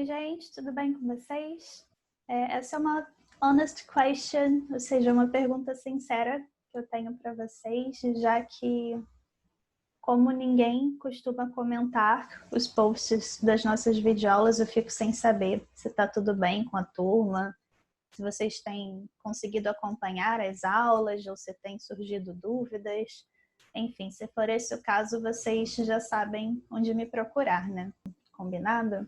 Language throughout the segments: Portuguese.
gente, tudo bem com vocês? Essa é uma honest question, ou seja, uma pergunta sincera que eu tenho para vocês, já que, como ninguém costuma comentar os posts das nossas videoaulas, eu fico sem saber se está tudo bem com a turma, se vocês têm conseguido acompanhar as aulas ou se têm surgido dúvidas. Enfim, se for esse o caso, vocês já sabem onde me procurar, né? Combinado?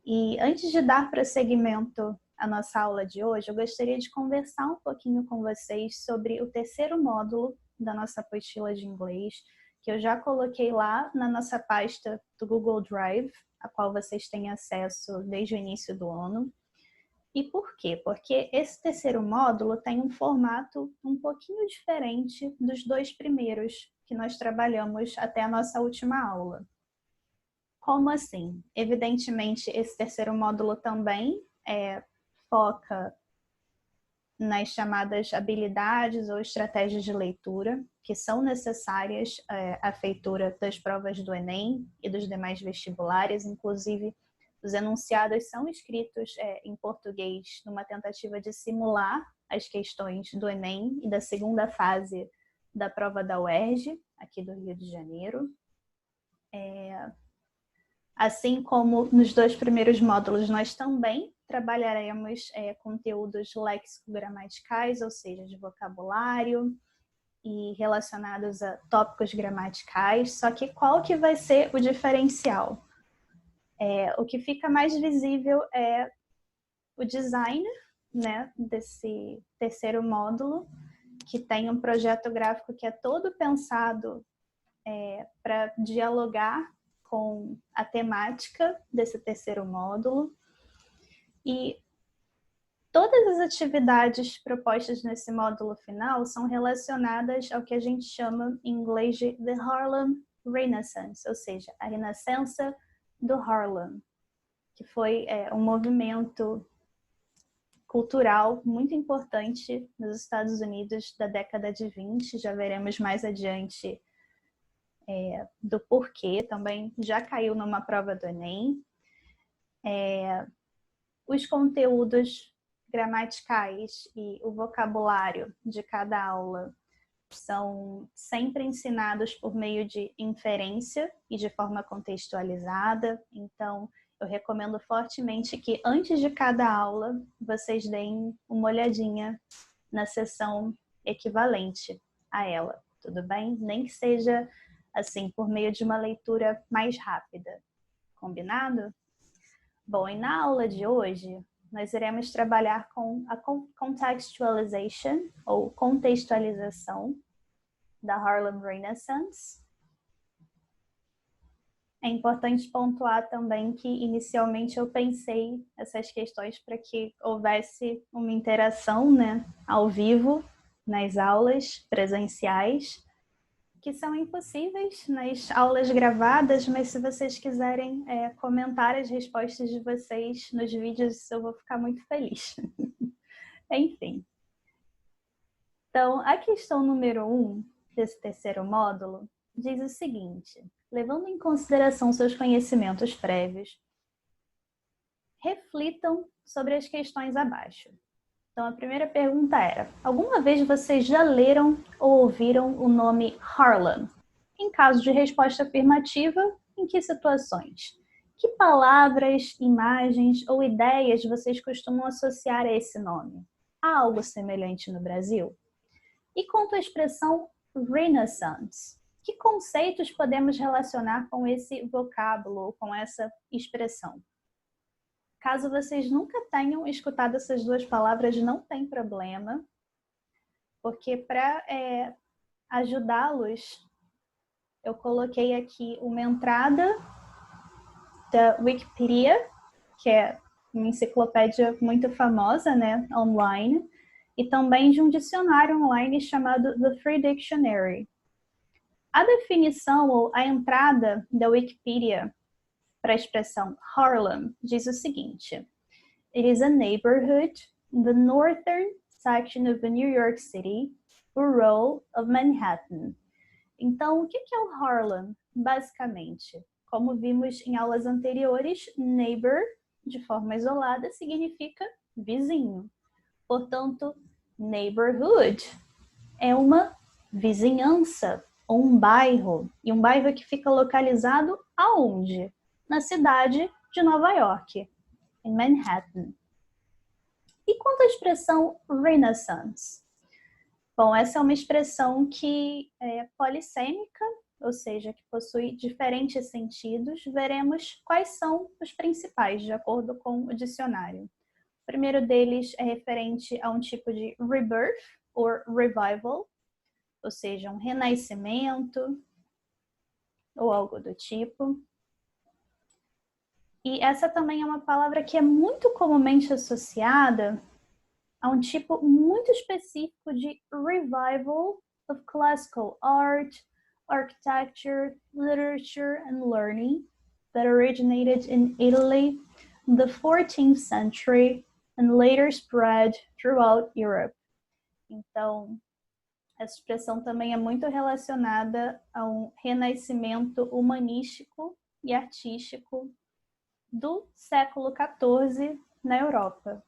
E antes de dar prosseguimento à nossa aula de hoje, eu gostaria de conversar um pouquinho com vocês sobre o terceiro módulo da nossa apostila de inglês, que eu já coloquei lá na nossa pasta do Google Drive, a qual vocês têm acesso desde o início do ano. E por quê? Porque esse terceiro módulo tem um formato um pouquinho diferente dos dois primeiros que nós trabalhamos até a nossa última aula. Como assim? Evidentemente, esse terceiro módulo também foca nas chamadas habilidades ou estratégias de leitura, que são necessárias à feitura das provas do Enem e dos demais vestibulares. Inclusive, os enunciados são escritos em português numa tentativa de simular as questões do Enem e da segunda fase da prova da UERJ, aqui do Rio de Janeiro. Assim como nos dois primeiros módulos, nós também trabalharemos conteúdos léxico-gramaticais, ou seja, de vocabulário e relacionados a tópicos gramaticais. Só que qual que vai ser o diferencial? O que fica mais visível é o design, né, desse terceiro módulo, que tem um projeto gráfico que é todo pensado para dialogar com a temática desse terceiro módulo. E todas as atividades propostas nesse módulo final são relacionadas ao que a gente chama em inglês de The Harlem Renaissance, ou seja, a renascença do Harlem, que foi um movimento cultural muito importante nos Estados Unidos da década de 20. Já veremos mais adiante do porquê, também já caiu numa prova do Enem. Os conteúdos gramaticais e o vocabulário de cada aula são sempre ensinados por meio de inferência e de forma contextualizada. Então, eu recomendo fortemente que antes de cada aula vocês deem uma olhadinha na seção equivalente a ela, tudo bem? Nem que seja assim, por meio de uma leitura mais rápida. Combinado? Bom, e na aula de hoje, nós iremos trabalhar com a contextualization, ou contextualização, da Harlem Renaissance. É importante pontuar também que, inicialmente, eu pensei essas questões para que houvesse uma interação, né, ao vivo, nas aulas presenciais, que são impossíveis nas aulas gravadas, mas se vocês quiserem comentar as respostas de vocês nos vídeos, eu vou ficar muito feliz. Enfim. Então, a questão número 1 desse terceiro módulo diz o seguinte: levando em consideração seus conhecimentos prévios, reflitam sobre as questões abaixo. Então, a primeira pergunta era: alguma vez vocês já leram ou ouviram o nome Harlem? Em caso de resposta afirmativa, em que situações? Que palavras, imagens ou ideias vocês costumam associar a esse nome? Há algo semelhante no Brasil? E quanto à expressão Renaissance, que conceitos podemos relacionar com esse vocábulo ou com essa expressão? Caso vocês nunca tenham escutado essas duas palavras, não tem problema, porque para ajudá-los, eu coloquei aqui uma entrada da Wikipedia, que é uma enciclopédia muito famosa, né, online, e também de um dicionário online chamado The Free Dictionary. A definição ou a entrada da Wikipedia para a expressão Harlem diz o seguinte: it is a neighborhood in the northern section of the New York City, borough of Manhattan. Então, o que é o Harlem, basicamente? Como vimos em aulas anteriores, neighbor de forma isolada, significa vizinho. Portanto, neighborhood é uma vizinhança, ou um bairro. E um bairro que fica localizado aonde? Na cidade de Nova York, em Manhattan. E quanto à expressão Renaissance? Bom, essa é uma expressão que é polissêmica, ou seja, que possui diferentes sentidos. Veremos quais são os principais, de acordo com o dicionário. O primeiro deles é referente a um tipo de rebirth, ou revival, ou seja, um renascimento, ou algo do tipo. E essa também é uma palavra que é muito comumente associada a um tipo muito específico de revival of classical art, architecture, literature and learning that originated in Italy in the 14th century and later spread throughout Europe. Então, essa expressão também é muito relacionada a um renascimento humanístico e artístico do século XIV na Europa.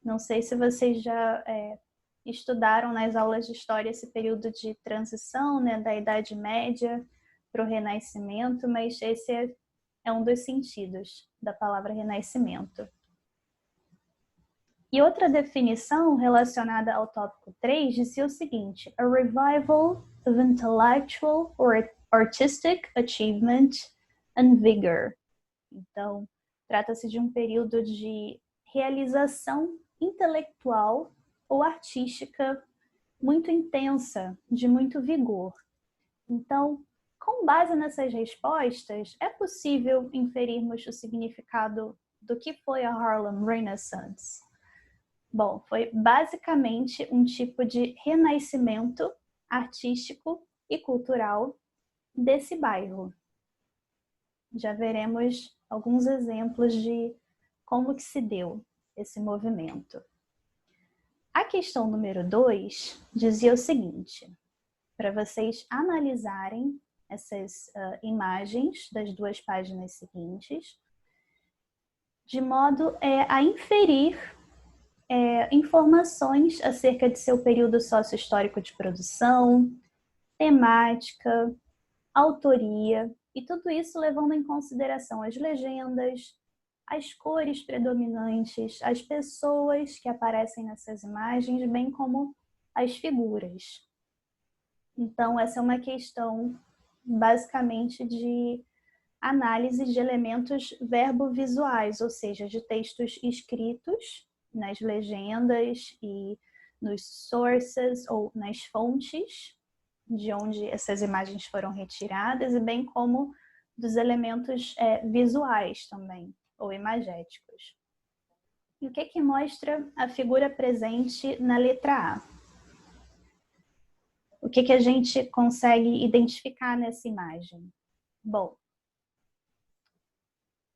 Não sei se vocês já estudaram nas aulas de história esse período de transição, né, da Idade Média para o Renascimento, mas esse é um dos sentidos da palavra renascimento. E outra definição relacionada ao tópico 3 dizia o seguinte: a revival of intellectual or artistic achievement and vigor. Então, trata-se de um período de realização intelectual ou artística muito intensa, de muito vigor. Então, com base nessas respostas, é possível inferirmos o significado do que foi a Harlem Renaissance. Bom, foi basicamente um tipo de renascimento artístico e cultural desse bairro. Já veremos alguns exemplos de como que se deu esse movimento. A questão número 2 dizia o seguinte: para vocês analisarem essas imagens das duas páginas seguintes, de modo a inferir informações acerca de seu período sócio-histórico de produção, temática, autoria, e tudo isso levando em consideração as legendas, as cores predominantes, as pessoas que aparecem nessas imagens, bem como as figuras. Então, essa é uma questão basicamente de análise de elementos verbovisuais, ou seja, de textos escritos nas legendas e nos sources ou nas fontes de onde essas imagens foram retiradas, e bem como dos elementos visuais também, ou imagéticos. E o que mostra a figura presente na letra A? O que a gente consegue identificar nessa imagem? Bom,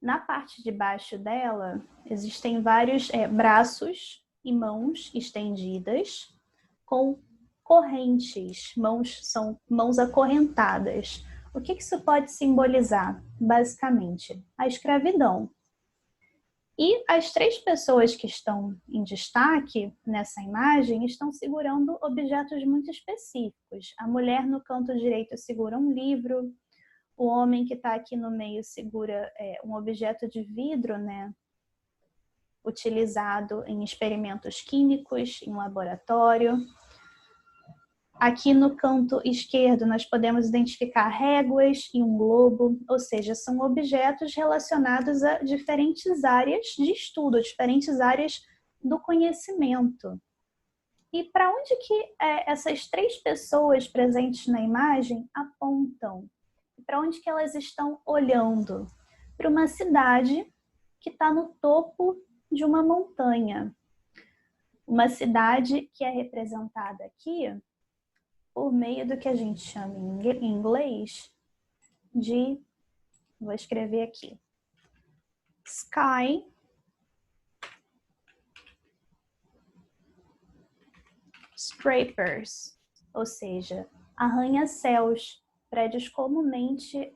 na parte de baixo dela, existem vários braços e mãos estendidas com correntes. São mãos acorrentadas. O que isso pode simbolizar? Basicamente, a escravidão. E as três pessoas que estão em destaque nessa imagem estão segurando objetos muito específicos. A mulher no canto direito segura um livro, o homem que está aqui no meio segura um objeto de vidro, né, utilizado em experimentos químicos, em laboratório. Aqui no canto esquerdo nós podemos identificar réguas e um globo, ou seja, são objetos relacionados a diferentes áreas de estudo, diferentes áreas do conhecimento. E para onde que essas três pessoas presentes na imagem apontam? Para onde que elas estão olhando? Para uma cidade que está no topo de uma montanha. Uma cidade que é representada aqui por meio do que a gente chama em inglês de, vou escrever aqui, sky scrapers, ou seja, arranha-céus, prédios comumente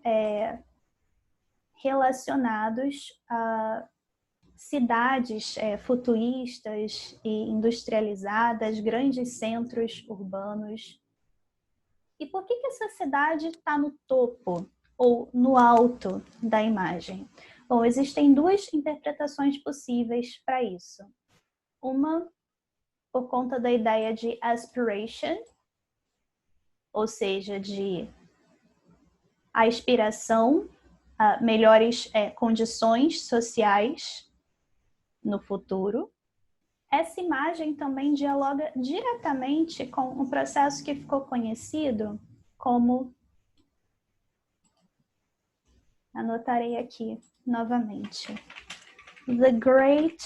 relacionados a cidades futuristas e industrializadas, grandes centros urbanos. E por que essa cidade está no topo ou no alto da imagem? Bom, existem duas interpretações possíveis para isso. Uma, por conta da ideia de aspiration, ou seja, de aspiração a melhores condições sociais no futuro. Essa imagem também dialoga diretamente com um processo que ficou conhecido como, anotarei aqui novamente, The Great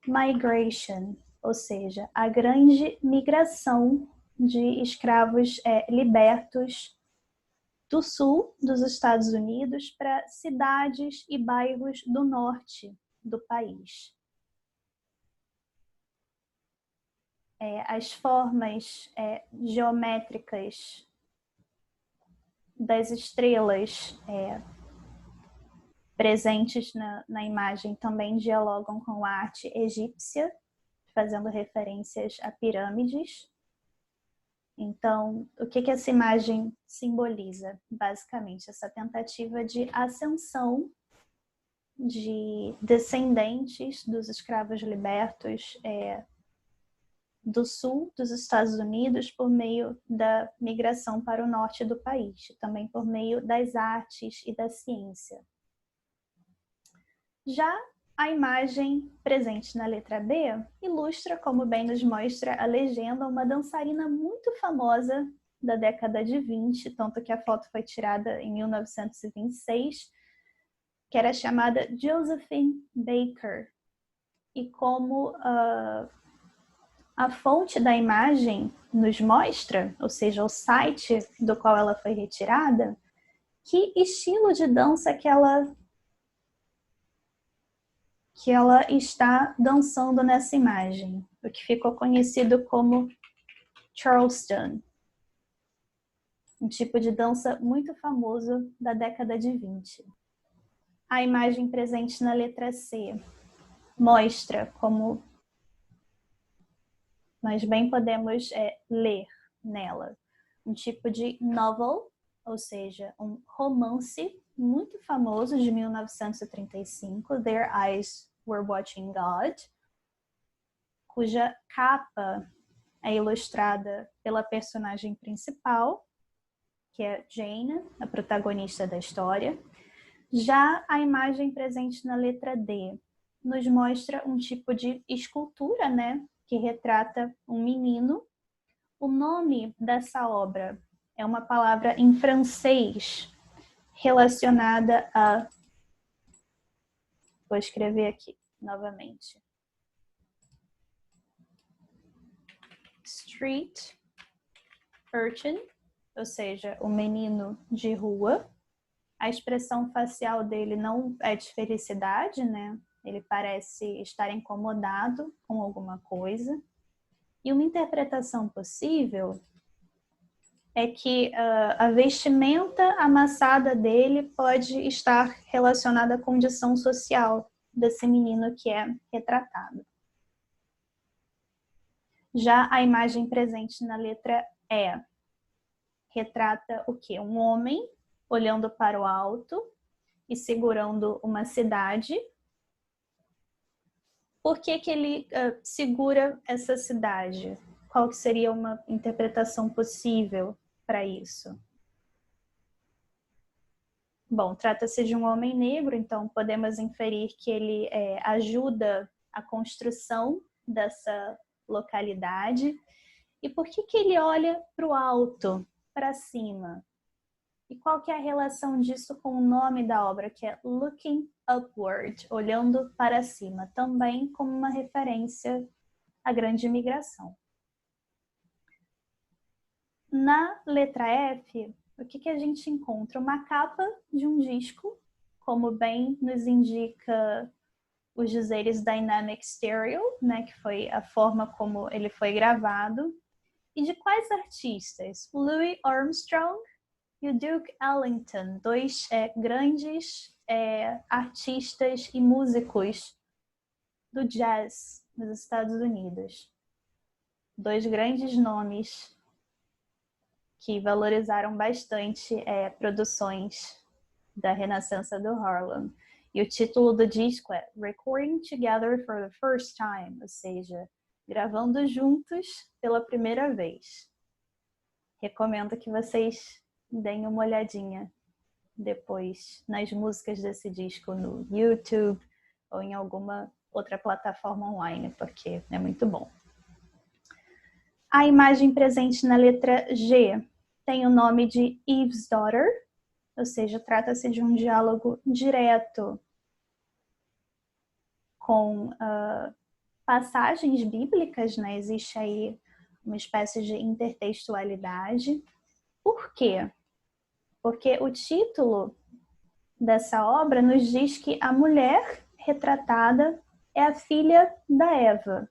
Migration, ou seja, a grande migração de escravos libertos do sul dos Estados Unidos para cidades e bairros do norte do país. As formas geométricas das estrelas presentes na imagem também dialogam com a arte egípcia, fazendo referências a pirâmides. Então, o que essa imagem simboliza? Basicamente, essa tentativa de ascensão de descendentes dos escravos libertos do sul dos Estados Unidos por meio da migração para o norte do país, também por meio das artes e da ciência. Já a imagem presente na letra B ilustra, como bem nos mostra a legenda, uma dançarina muito famosa da década de 20, tanto que a foto foi tirada em 1926, que era chamada Josephine Baker. E como a fonte da imagem nos mostra, ou seja, o site do qual ela foi retirada, que estilo de dança que ela está dançando nessa imagem, o que ficou conhecido como Charleston, um tipo de dança muito famoso da década de 20. A imagem presente na letra C mostra, como nós bem podemos ler nela, um tipo de novel, ou seja, um romance muito famoso de 1935, Their Eyes Were Watching God, cuja capa é ilustrada pela personagem principal, que é Jane, a protagonista da história. Já a imagem presente na letra D nos mostra um tipo de escultura, né, que retrata um menino. O nome dessa obra é uma palavra em francês relacionada a... Vou escrever aqui novamente. Street urchin, ou seja, o menino de rua. A expressão facial dele não é de felicidade, né? Ele parece estar incomodado com alguma coisa. E uma interpretação possível é que a vestimenta amassada dele pode estar relacionada à condição social desse menino que é retratado. Já a imagem presente na letra E retrata o quê? Um homem olhando para o alto e segurando uma cidade. Por que ele segura essa cidade? Qual que seria uma interpretação possível para isso? Bom, trata-se de um homem negro, então podemos inferir que ele ajuda a construção dessa localidade. E por que ele olha para o alto, para cima? E qual que é a relação disso com o nome da obra, que é Looking Upward, olhando para cima, também como uma referência à grande migração. Na letra F, o que a gente encontra? Uma capa de um disco, como bem nos indica os dizeres Dynamic Stereo, né, que foi a forma como ele foi gravado. E de quais artistas? Louis Armstrong e o Duke Ellington, dois grandes artistas e músicos do jazz nos Estados Unidos. 2 grandes nomes que valorizaram bastante produções da Renascença do Harlem. E o título do disco é Recording Together for the First Time, ou seja, gravando juntos pela primeira vez. Recomendo que vocês deem uma olhadinha depois nas músicas desse disco no YouTube ou em alguma outra plataforma online, porque é muito bom. A imagem presente na letra G tem o nome de Eve's Daughter, ou seja, trata-se de um diálogo direto com passagens bíblicas, né? Existe aí uma espécie de intertextualidade. Por quê? Porque o título dessa obra nos diz que a mulher retratada é a filha da Eva,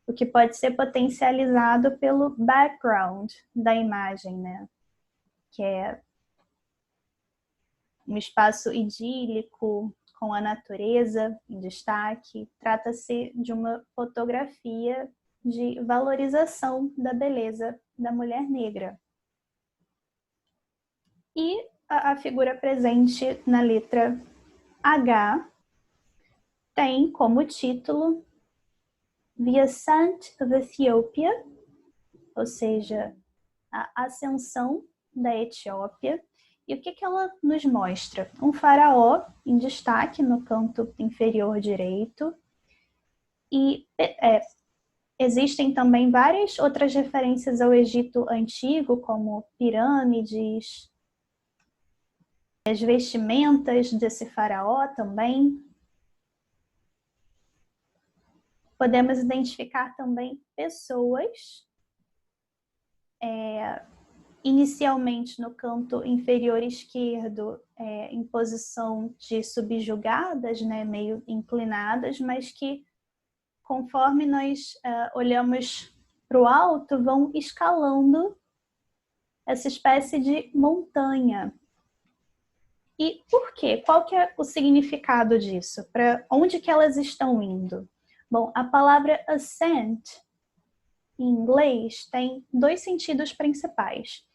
o que pode ser potencializado pelo background da imagem, né? Que é um espaço idílico, com a natureza em destaque. Trata-se de uma fotografia de valorização da beleza da mulher negra. E a figura presente na letra H tem como título The Ascent of Ethiopia, ou seja, a ascensão da Etiópia. E o que ela nos mostra? Um faraó em destaque no canto inferior direito. E existem também várias outras referências ao Egito Antigo, como pirâmides, as vestimentas desse faraó também. Podemos identificar também pessoas inicialmente no canto inferior esquerdo, em posição de subjugadas, né, meio inclinadas, mas que conforme nós olhamos para o alto, vão escalando essa espécie de montanha. E por quê? Qual que é o significado disso? Para onde que elas estão indo? Bom, a palavra ascent, em inglês, tem 2 sentidos principais.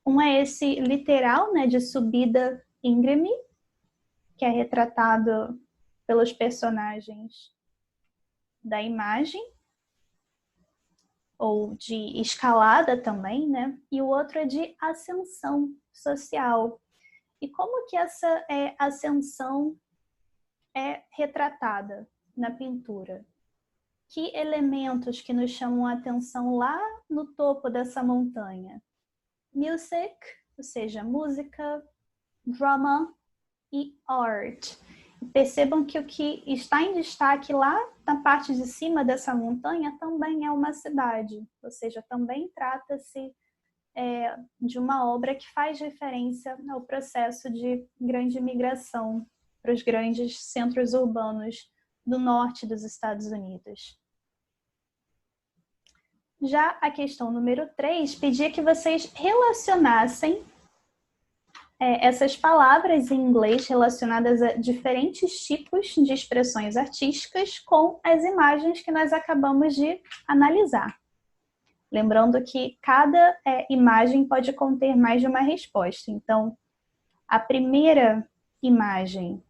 Um é esse literal, né, de subida íngreme, que é retratado pelos personagens da imagem, ou de escalada também, né? E o outro é de ascensão social. E como que essa ascensão é retratada na pintura? Que elementos que nos chamam a atenção lá no topo dessa montanha? Music, ou seja, música, drama e art. Percebam que o que está em destaque lá na parte de cima dessa montanha também é uma cidade, ou seja, também trata-se de uma obra que faz referência ao processo de grande migração para os grandes centros urbanos do norte dos Estados Unidos. Já a questão número 3 pedia que vocês relacionassem essas palavras em inglês relacionadas a diferentes tipos de expressões artísticas com as imagens que nós acabamos de analisar. Lembrando que cada imagem pode conter mais de uma resposta. Então, a primeira imagem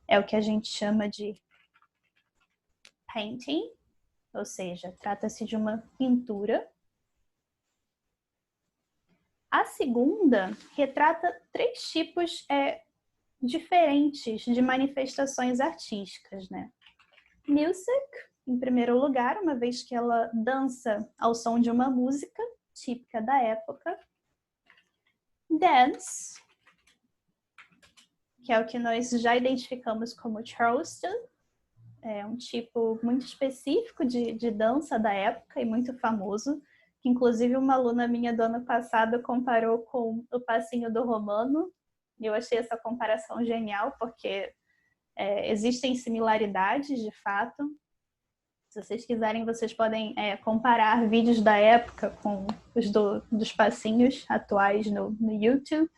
é o que a gente chama de painting, ou seja, trata-se de uma pintura. A segunda retrata 3 tipos diferentes de manifestações artísticas, né? Music, em primeiro lugar, uma vez que ela dança ao som de uma música típica da época. Dance, que é o que nós já identificamos como Charleston, é um tipo muito específico de dança da época e muito famoso, que inclusive uma aluna minha do ano passado comparou com o passinho do Romano, e eu achei essa comparação genial, porque existem similaridades, de fato. Se vocês quiserem, vocês podem comparar vídeos da época com os dos passinhos atuais no YouTube.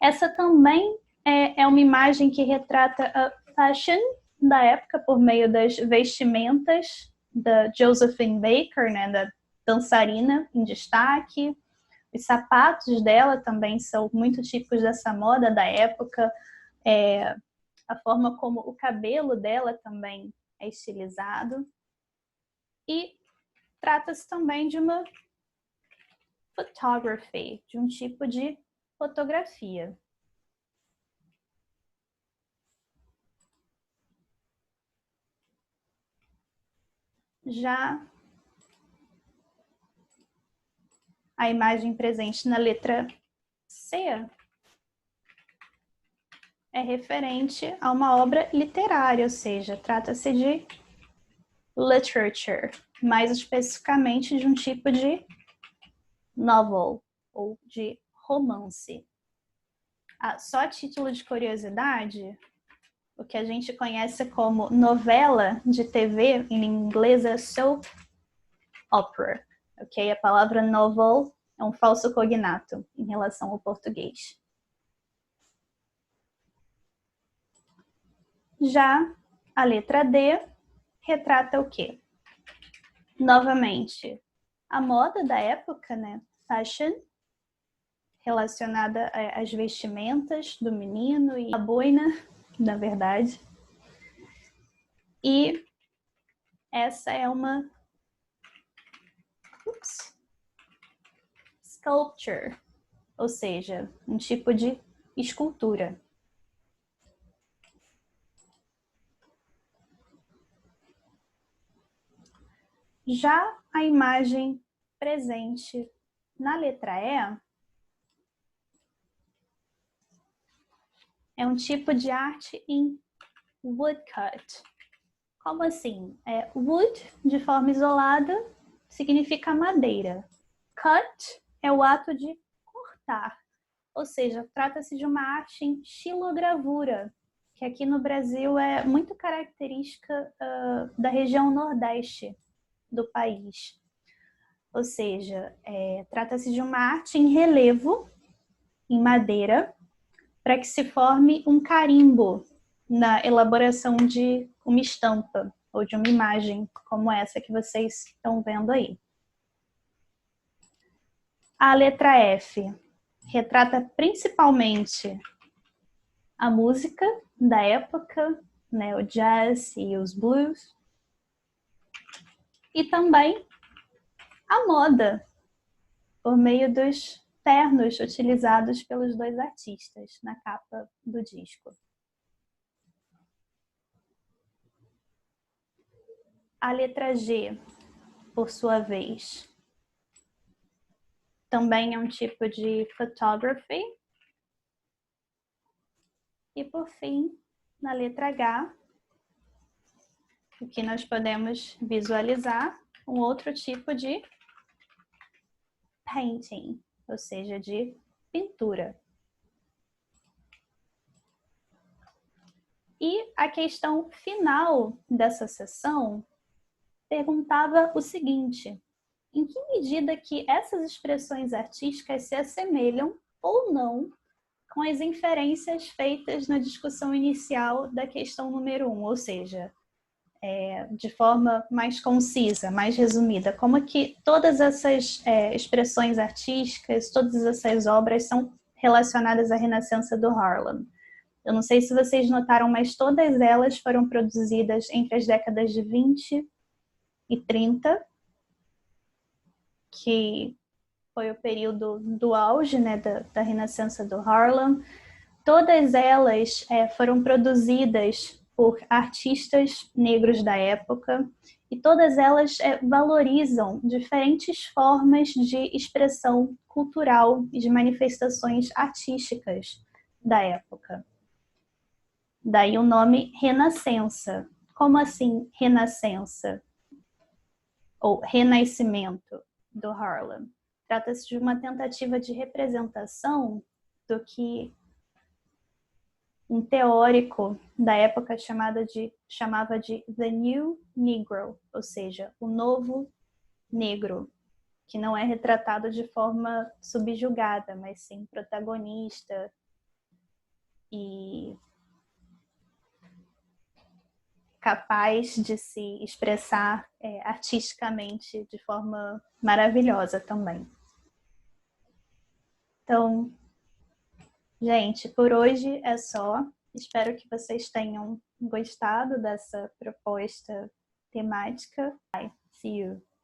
Essa também é uma imagem que retrata a fashion da época por meio das vestimentas da Josephine Baker, né, da dançarina em destaque. Os sapatos dela também são muito típicos dessa moda da época. A forma como o cabelo dela também é estilizado. E trata-se também de uma photography, de um tipo de fotografia. Já a imagem presente na letra C é referente a uma obra literária, ou seja, trata-se de literature, mais especificamente de um tipo de novel, ou de romance. Só a título de curiosidade, o que a gente conhece como novela de TV, em inglês é soap opera, ok? A palavra novel é um falso cognato em relação ao português. Já a letra D retrata o quê? Novamente, a moda da época, né? Fashion, relacionada às vestimentas do menino e a boina, na verdade. E essa é uma sculpture, ou seja, um tipo de escultura. Já a imagem presente na letra E é um tipo de arte em woodcut. Como assim? Wood, de forma isolada, significa madeira. Cut é o ato de cortar, ou seja, trata-se de uma arte em xilogravura, que aqui no Brasil é muito característica da região nordeste do país. Ou seja, trata-se de uma arte em relevo, em madeira, para que se forme um carimbo na elaboração de uma estampa ou de uma imagem como essa que vocês estão vendo aí. A letra F retrata principalmente a música da época, né, o jazz e os blues, e também a moda, por meio dos ternos utilizados pelos dois artistas na capa do disco. A letra G, por sua vez, também é um tipo de photography. E por fim, na letra H, o que nós podemos visualizar um outro tipo de painting, ou seja, de pintura. E a questão final dessa sessão perguntava o seguinte: em que medida que essas expressões artísticas se assemelham ou não com as inferências feitas na discussão inicial da questão número 1, ou seja, de forma mais concisa, mais resumida, como que todas essas expressões artísticas, todas essas obras são relacionadas à Renascença do Harlem. Eu não sei se vocês notaram, mas todas elas foram produzidas entre as décadas de 20 e 30, que foi o período do auge, né, da Renascença do Harlem. Todas elas foram produzidas por artistas negros da época e todas elas valorizam diferentes formas de expressão cultural e de manifestações artísticas da época. Daí o nome Renascença. Como assim Renascença? Ou Renascimento do Harlem? Trata-se de uma tentativa de representação do que um teórico da época chamava de The New Negro, ou seja, o novo negro, que não é retratado de forma subjugada, mas sim protagonista, e capaz de se expressar artisticamente de forma maravilhosa também. Então, gente, por hoje é só. Espero que vocês tenham gostado dessa proposta temática. Bye. See you.